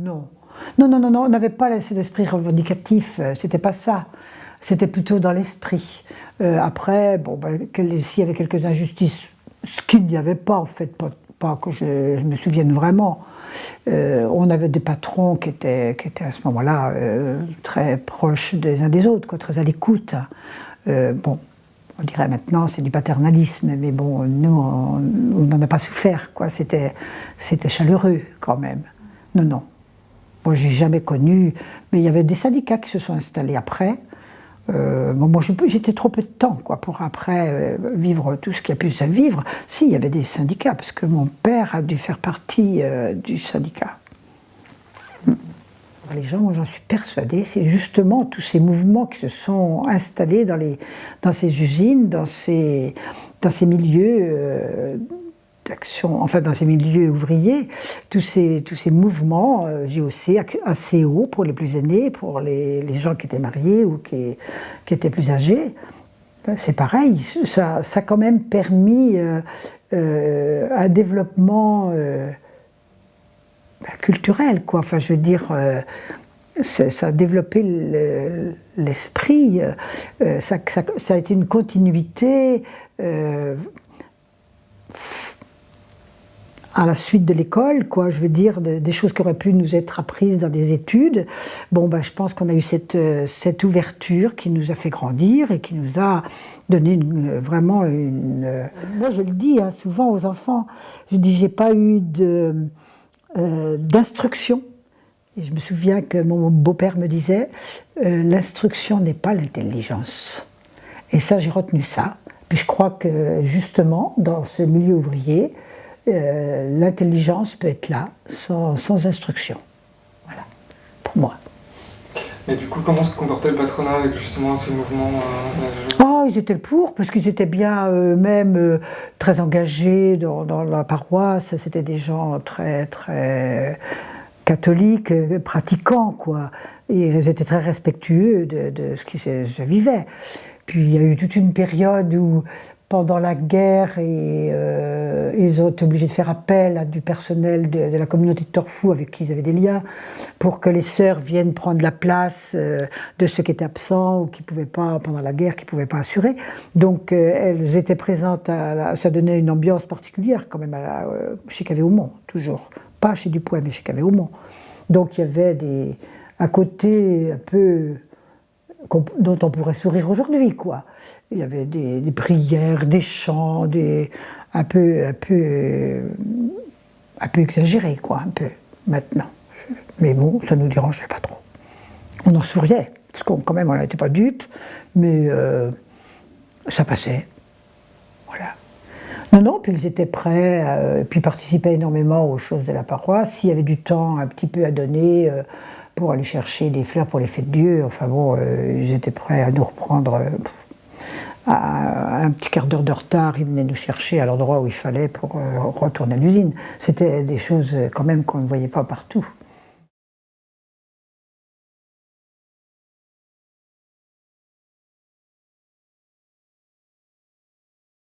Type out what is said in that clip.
Non. Non, non, non, non, on n'avait pas cet esprit revendicatif, c'était pas ça. C'était plutôt dans l'esprit. Après, bon, ben, s'il y avait quelques injustices, ce qu'il n'y avait pas en fait, pas que je me souvienne vraiment. On avait des patrons qui étaient à ce moment-là très proches des uns des autres, quoi, très à l'écoute. Bon, on dirait maintenant c'est du paternalisme, mais bon, nous on n'en a pas souffert, quoi. C'était chaleureux quand même. Non, non. Moi, j'ai jamais connu, mais il y avait des syndicats qui se sont installés après. Bon, moi, j'étais trop peu de temps, quoi, pour après vivre tout ce qui a pu se vivre. Si, il y avait des syndicats, parce que mon père a dû faire partie du syndicat. Les gens, moi, j'en suis persuadée, c'est justement tous ces mouvements qui se sont installés dans ces usines, dans ces milieux d'action, enfin dans ces milieux ouvriers, tous ces mouvements, JOC, ACO pour les plus aînés, pour les gens qui étaient mariés ou qui étaient plus âgés, c'est pareil, ça a quand même permis un développement culturel, quoi. Enfin, je veux dire, ça a développé l'esprit, ça a été une continuité à la suite de l'école, quoi. Je veux dire, des choses qui auraient pu nous être apprises dans des études. Bon, ben, je pense qu'on a eu cette ouverture qui nous a fait grandir et qui nous a donné vraiment une... Moi, je le dis hein, souvent aux enfants, je dis, j'ai pas eu d'instruction. Et je me souviens que mon beau-père me disait, l'instruction n'est pas l'intelligence. Et ça, j'ai retenu ça. Puis je crois que justement, dans ce milieu ouvrier, l'intelligence peut être là, sans instruction. Voilà, pour moi. Et du coup, comment se comportait le patronat avec justement ces mouvements Oh, ils étaient pour, parce qu'ils étaient bien eux-mêmes très engagés dans la paroisse. C'était des gens très, très catholiques, pratiquants, quoi. Et ils étaient très respectueux de ce qui se vivait. Puis il y a eu toute une période où, pendant la guerre, ils ont été obligés de faire appel à du personnel de la communauté de Torfou avec qui ils avaient des liens, pour que les sœurs viennent prendre la place de ceux qui étaient absents ou qui ne pouvaient pas, pendant la guerre, qui ne pouvaient pas assurer. Donc elles étaient présentes, ça donnait une ambiance particulière quand même chez Cavé-Aumont, toujours. Pas chez Dupois, mais chez Cavé-Aumont. Donc il y avait un côté un peu... dont on pourrait sourire aujourd'hui, quoi. Il y avait des prières, des chants, un peu exagérés, quoi, un peu, maintenant. Mais bon, ça ne nous dérangeait pas trop. On en souriait, parce qu'on quand même, on n'était pas dupes, mais ça passait. Voilà. Non, non, puis ils étaient prêts, puis ils participaient énormément aux choses de la paroisse. S'il y avait du temps un petit peu à donner pour aller chercher des fleurs pour les fêtes de Dieu, enfin bon, ils étaient prêts à nous reprendre à un petit quart d'heure de retard. Ils venaient nous chercher à l'endroit où il fallait pour retourner à l'usine. C'était des choses quand même qu'on ne voyait pas partout.